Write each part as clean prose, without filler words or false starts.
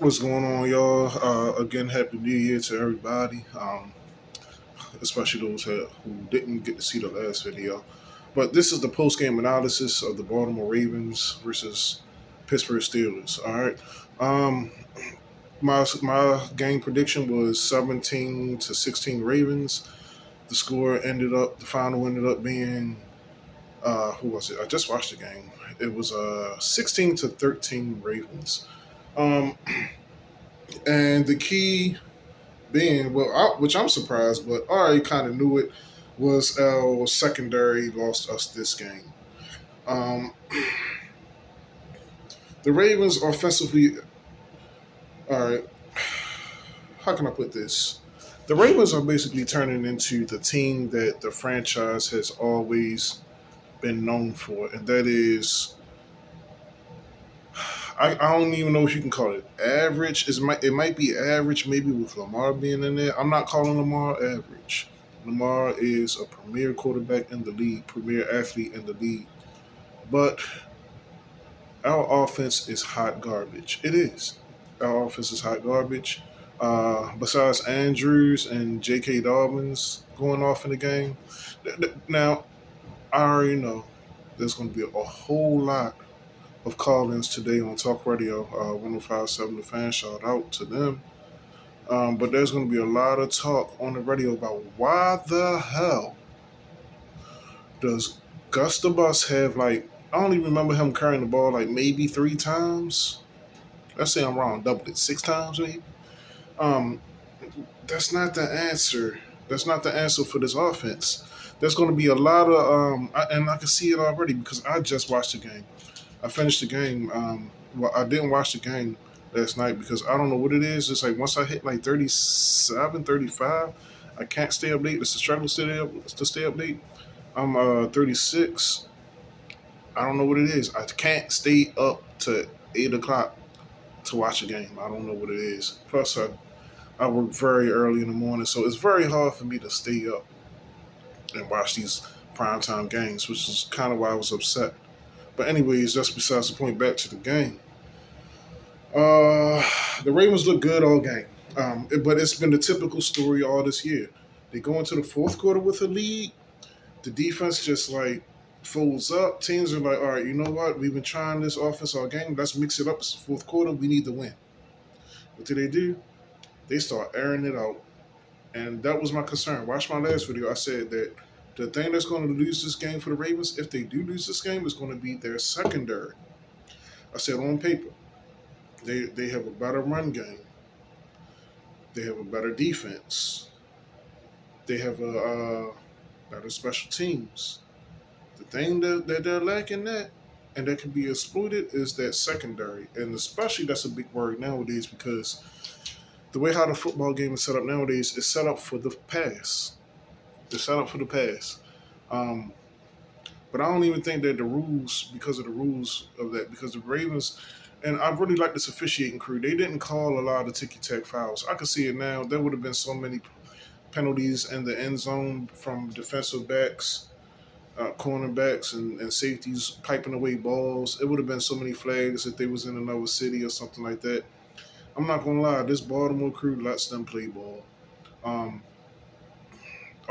What's going on, y'all? Again, happy New Year to everybody, especially those who didn't get to see the last video. But this is the post game analysis of the Baltimore Ravens versus Pittsburgh Steelers. All right. Um, my game prediction was 17-16 Ravens. The final ended up being, who was it? I just watched the game. It was 16-13 Ravens. Um, and the key being, which I'm surprised, but I already kind of knew it, was our secondary lost us this game. Um, the Ravens offensively, all right, how can I put this? The Ravens are basically turning into the team that the franchise has always been known for, and that is, I don't even know if you can call it average. It might be average, maybe with Lamar being in there. I'm not calling Lamar average. Lamar is a premier quarterback in the league, premier athlete in the league. But our offense is hot garbage. It is. Our offense is hot garbage. Besides Andrews and J.K. Dobbins going off in the game, now I already know there's going to be a whole lot of call-ins today on Talk Radio 105.7 The Fan. Shout out to them. But there's going to be a lot of talk on the radio about why the hell does Gus the Bus have, like, I don't even remember him carrying the ball like maybe three times. Let's say I'm wrong, doubled it, six times maybe. Um, that's not the answer. That's not the answer for this offense. There's going to be a lot of, and I can see it already because I just watched the game. I finished the game. Well, I didn't watch the game last night because I don't know what it is. It's like once I hit like 37, 35, I can't stay up late. It's a struggle to stay up late. I'm 36. I don't know what it is. I can't stay up to 8 o'clock to watch a game. I don't know what it is. Plus, I work very early in the morning, so it's very hard for me to stay up and watch these primetime games, which is kind of why I was upset. But anyways, that's besides the point. Back to the game. Uh, the Ravens look good all game, but it's been the typical story all this year. They go into the fourth quarter with a lead. The defense just like folds up. Teams are like, all right, you know what? We've been trying this offense all game. Let's mix it up. It's the fourth quarter. We need to win. What do? They start airing it out. And that was my concern. Watch my last video. I said that the thing that's going to lose this game for the Ravens, if they do lose this game, is going to be their secondary. I said on paper, they have a better run game. They have a better defense. They have a better special teams. The thing that they're lacking that, and that can be exploited, is that secondary. And especially that's a big worry nowadays because the way how the football game is set up nowadays is set up for the pass. They're set up for the pass. Um, but I don't even think that the rules, because of the rules of that, because the Ravens, and I really like this officiating crew, they didn't call a lot of ticky tack fouls. I can see it now. There would have been so many penalties in the end zone from defensive backs, cornerbacks, and safeties piping away balls. It would have been so many flags if they was in another city or something like that. I'm not gonna lie, this Baltimore crew lets them play ball. Um,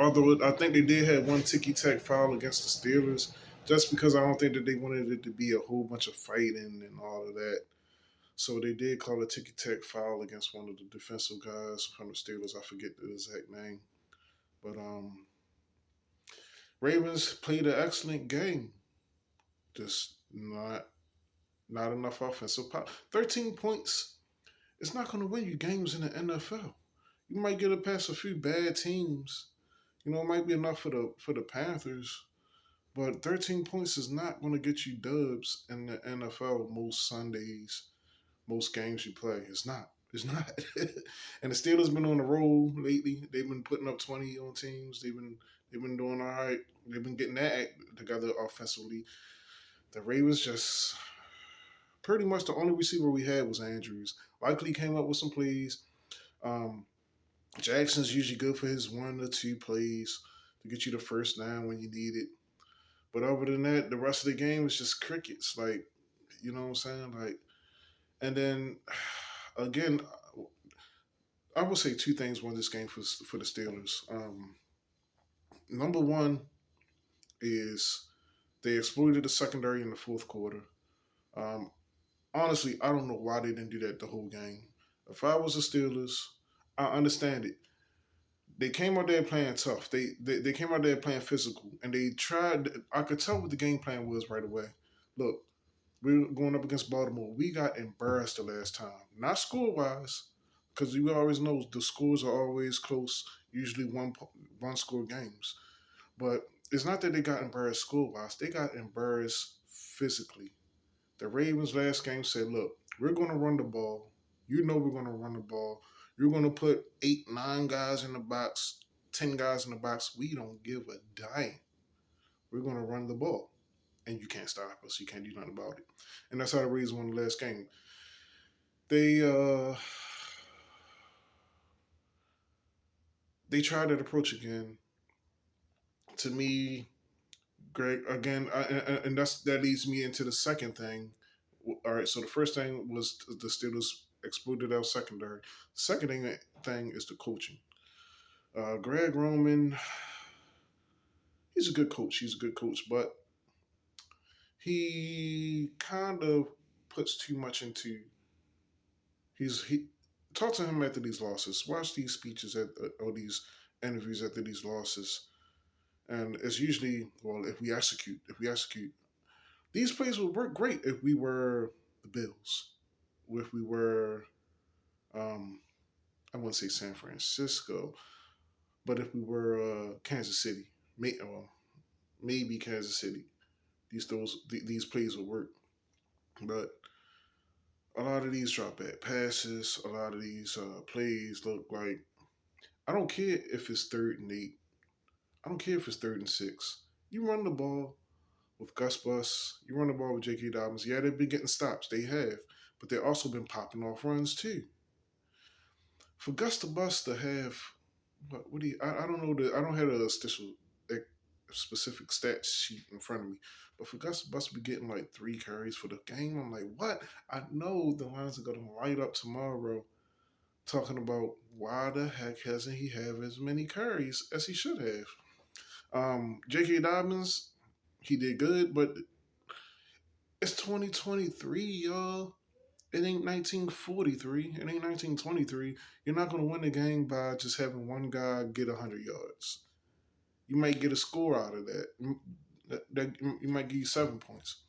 Although I think they did have one ticky tack foul against the Steelers, just because I don't think that they wanted it to be a whole bunch of fighting and all of that. So they did call a ticky tack foul against one of the defensive guys from the Steelers. I forget the exact name, but Ravens played an excellent game. Just not enough offensive power. 13 points. It's not going to win you games in the NFL. You might get it past a few bad teams. You know, it might be enough for the Panthers. But 13 points is not going to get you dubs in the NFL most Sundays, most games you play. It's not. It's not. And the Steelers been on the roll lately. They've been putting up 20 on teams. They've been doing all right. They've been getting that act together offensively. The Ravens just pretty much the only receiver we had was Andrews. Likely came up with some plays. Um, Jackson's usually good for his 1 or 2 plays to get you the first down when you need it. But other than that, the rest of the game is just crickets. Like, you know what I'm saying? Like, and then again, I will say two things won this game for the Steelers. Number one is they exploited the secondary in the fourth quarter. Um, Honestly, I don't know why they didn't do that the whole game. If I was the Steelers, I understand it. They came out there playing tough. They came out there playing physical, and they tried. I could tell what the game plan was right away. Look, we were going up against Baltimore. We got embarrassed the last time, not score wise, because you always know the scores are always close. Usually one score games, but it's not that they got embarrassed score wise. They got embarrassed physically. The Ravens last game said, look, we're going to run the ball. You know we're going to run the ball. You're going to put 8, 9 guys in the box, 10 guys in the box. We don't give a dime. We're going to run the ball. And you can't stop us. You can't do nothing about it. And that's how the Ravens won the last game. They they tried that approach again. To me, Greg, again, and that leads me into the second thing. All right, so the first thing was the Steelers exploited our secondary. Second thing is the coaching. Greg Roman, he's a good coach. He's a good coach, but he kind of puts too much into. He talk to him after these losses. Watch these speeches or these interviews after these losses, and it's usually well if we execute. These plays would work great if we were the Bills, if we were um, I wouldn't say San Francisco, but if we were Kansas City, maybe Kansas City, these plays would work. But a lot of these drop back passes, a lot of these plays look like I don't care if it's 3rd and 8. I don't care if it's 3rd and 6. You run the ball with Gus Bus. You run the ball with J.K. Dobbins. Yeah, they've been getting stops. They have, but they've also been popping off runs too. For Gus the Bus to have what do you? I don't know. I don't have a specific stat sheet in front of me, but for Gus Bus to be getting like 3 carries for the game, I'm like, what? I know the Lions are going to light up tomorrow, talking about why the heck hasn't he have as many carries as he should have. J.K. Dobbins, he did good, but it's 2023, y'all. It ain't 1943. It ain't 1923. You're not going to win the game by just having one guy get 100 yards. You might get a score out of that. You might give you 7 points.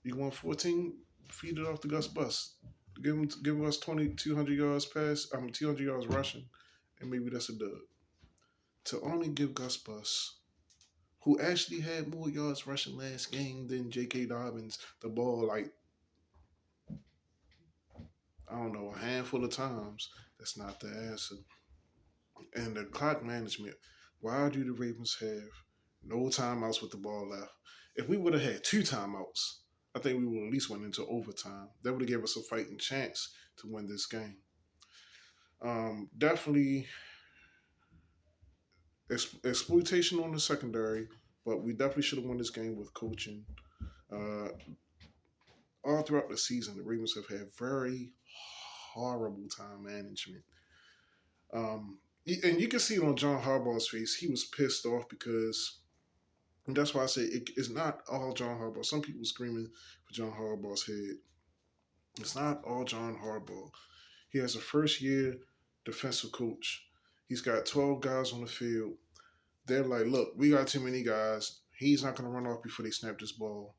You want 14? Feed it off the Gus Bus. Give us 200 yards pass. 200 yards rushing, and maybe that's a dub. To only give Gus Bus, who actually had more yards rushing last game than J.K. Dobbins, the ball like I don't know a handful of times. That's not the answer. And the clock management. Why do the Ravens have no timeouts with the ball left? If we would have had 2 timeouts, I think we would at least went into overtime. That would have given us a fighting chance to win this game. Definitely exploitation on the secondary, but we definitely should have won this game with coaching. Uh, all throughout the season, the Ravens have had very horrible time management. And you can see it on John Harbaugh's face. He was pissed off because and that's why I say it's not all John Harbaugh. Some people screaming for John Harbaugh's head. It's not all John Harbaugh. He has a first year defensive coach. He's got 12 guys on the field. They're like, look, we got too many guys. He's not going to run off before they snap this ball.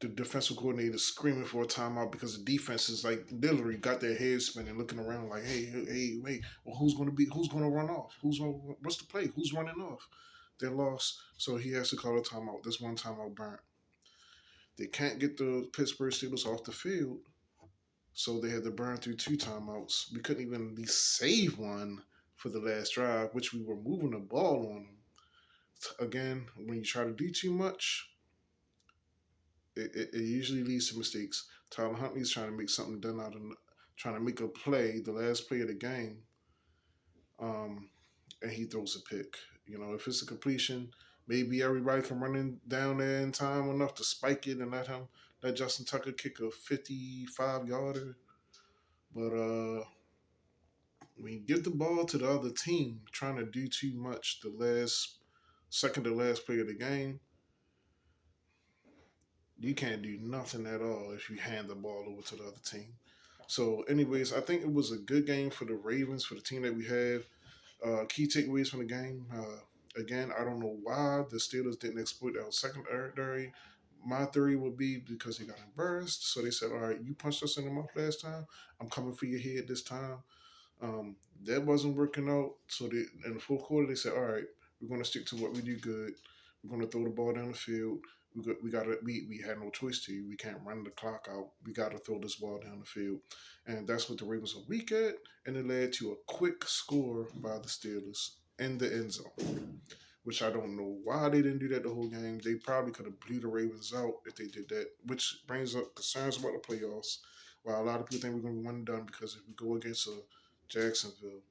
The defensive coordinator is screaming for a timeout because the defense is like literally got their heads spinning, looking around like, hey, wait, well, who's going to run off? What's the play? Who's running off? They're lost, so he has to call a timeout. This one timeout burnt. They can't get the Pittsburgh Steelers off the field, so they had to burn through 2 timeouts. We couldn't even at least save one for the last drive, which we were moving the ball on them. Again, when you try to do too much, it usually leads to mistakes. Tyler Huntley's trying to make something done out of trying to make a play, the last play of the game, and he throws a pick. If it's a completion, maybe everybody can run in down there in time enough to spike it and let Justin Tucker kick a 55 yarder. But when you give the ball to the other team, trying to do too much the last second to last play of the game, you can't do nothing at all if you hand the ball over to the other team. So, anyways, I think it was a good game for the Ravens, for the team that we have. Key takeaways from the game. Again, I don't know why the Steelers didn't exploit our secondary. My theory would be because they got embarrassed. So they said, all right, you punched us in the mouth last time. I'm coming for your head this time. That wasn't working out. So in the fourth quarter, they said, all right, we're going to stick to what we do good. We're going to throw the ball down the field. We had no choice to. We can't run the clock out. We got to throw this ball down the field, and that's what the Ravens are weak at. And it led to a quick score by the Steelers in the end zone, which I don't know why they didn't do that the whole game. They probably could have blew the Ravens out if they did that, which brings up concerns about the playoffs. While a lot of people think we're going to be one and done because if we go against a Jacksonville,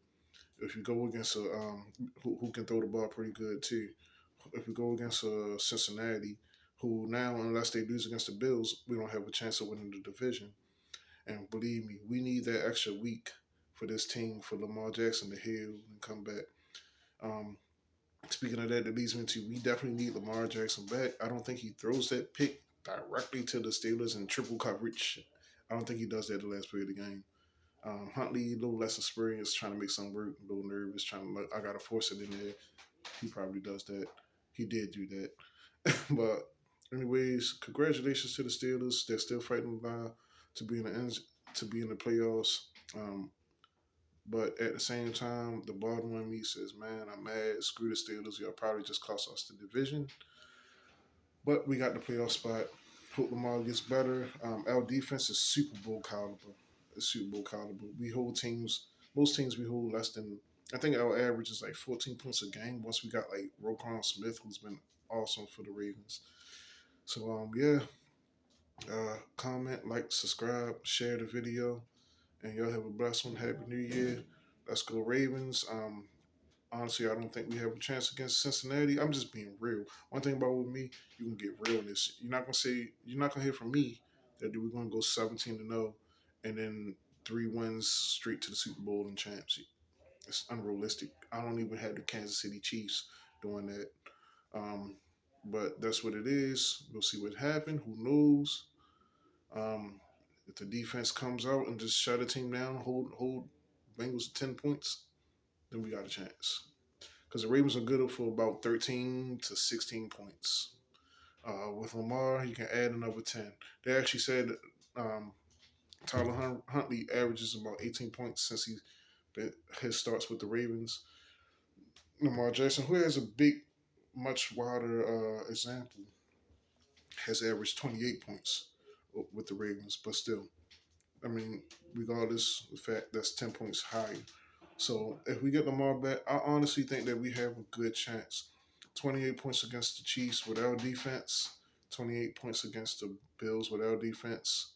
if you go against a who can throw the ball pretty good too, if we go against a Cincinnati, who now unless they lose against the Bills, we don't have a chance of winning the division. And believe me, we need that extra week for this team for Lamar Jackson to heal and come back. Um, Speaking of that, it leads me to we definitely need Lamar Jackson back. I don't think he throws that pick directly to the Steelers in triple coverage. I don't think he does that the last play of the game. Huntley, a little less experienced, trying to make something work, a little nervous, trying to I gotta force it in there. He probably does that. He did do that. But anyways, congratulations to the Steelers. They're still fighting line to be in the ends to be in the playoffs. But at the same time, the bottom of me says, man, I'm mad. Screw the Steelers. Y'all probably just cost us the division. But we got the playoff spot. Hope Lamar gets better. Our defense is Super Bowl caliber. It's Super Bowl caliber. We hold teams. Most teams we hold less than. I think our average is like 14 points a game. Once we got like Roquan Smith, who's been awesome for the Ravens. So yeah. Comment, like, subscribe, share the video, and y'all have a blessed one. Happy New Year. Let's go Ravens. Honestly, I don't think we have a chance against Cincinnati. I'm just being real. One thing about with me, you can get realness. You're not gonna hear from me that we're gonna go 17-0 and then 3 wins straight to the Super Bowl and champs. It's unrealistic. I don't even have the Kansas City Chiefs doing that. Um, but that's what it is. We'll see what happens. Who knows? If the defense comes out and just shut a team down, hold Bengals to 10 points, then we got a chance because the Ravens are good for about 13 to 16 points. With Lamar, you can add another 10. They actually said um, Tyler Huntley averages about 18 points since his starts with the Ravens. Lamar Jackson, who has a much wider example, has averaged 28 points with the Ravens, but still, I mean, regardless of the fact that's 10 points higher. So if we get Lamar back, I honestly think that we have a good chance. 28 points against the Chiefs with our defense, 28 points against the Bills with our defense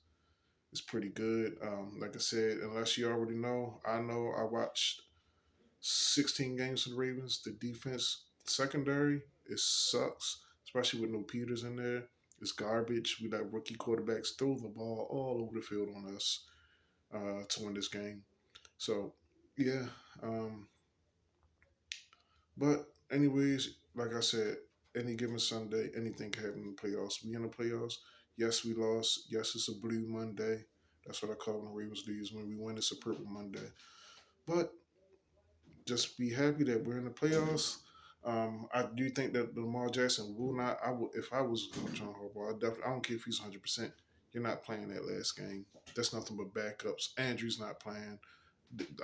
is pretty good. Like I said, unless you already know I watched 16 games for the Ravens. The defense, secondary, it sucks, especially with no Peters in there. It's garbage. We let rookie quarterbacks throw the ball all over the field on us to win this game. So, yeah. But anyways, like I said, any given Sunday, anything can happen in the playoffs. We in the playoffs. Yes, we lost. Yes, it's a blue Monday. That's what I call when the Ravens lose. When we win, it's a purple Monday. But just be happy that we're in the playoffs. I do think that Lamar Jackson will not. I would if I was John Harbaugh. I don't care if he's 100%. You're not playing that last game. That's nothing but backups. Andrew's not playing.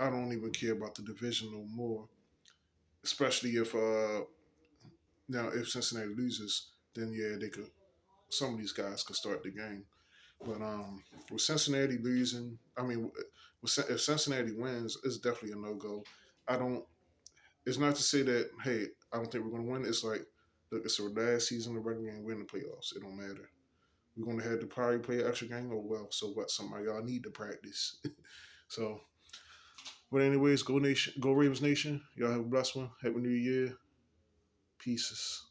I don't even care about the division no more. Especially if now if Cincinnati loses, then yeah, they could. Some of these guys could start the game. But with Cincinnati losing, I mean, if Cincinnati wins, it's definitely a no go. I don't. It's not to say that hey, I don't think we're going to win. It's like, look, it's our last season of regular game. We're in the playoffs. It don't matter. We're going to have to probably play an extra game. Oh well, so what? Some of y'all need to practice. So, but anyways, go Nation, go Ravens Nation. Y'all have a blessed one. Happy New Year. Pieces.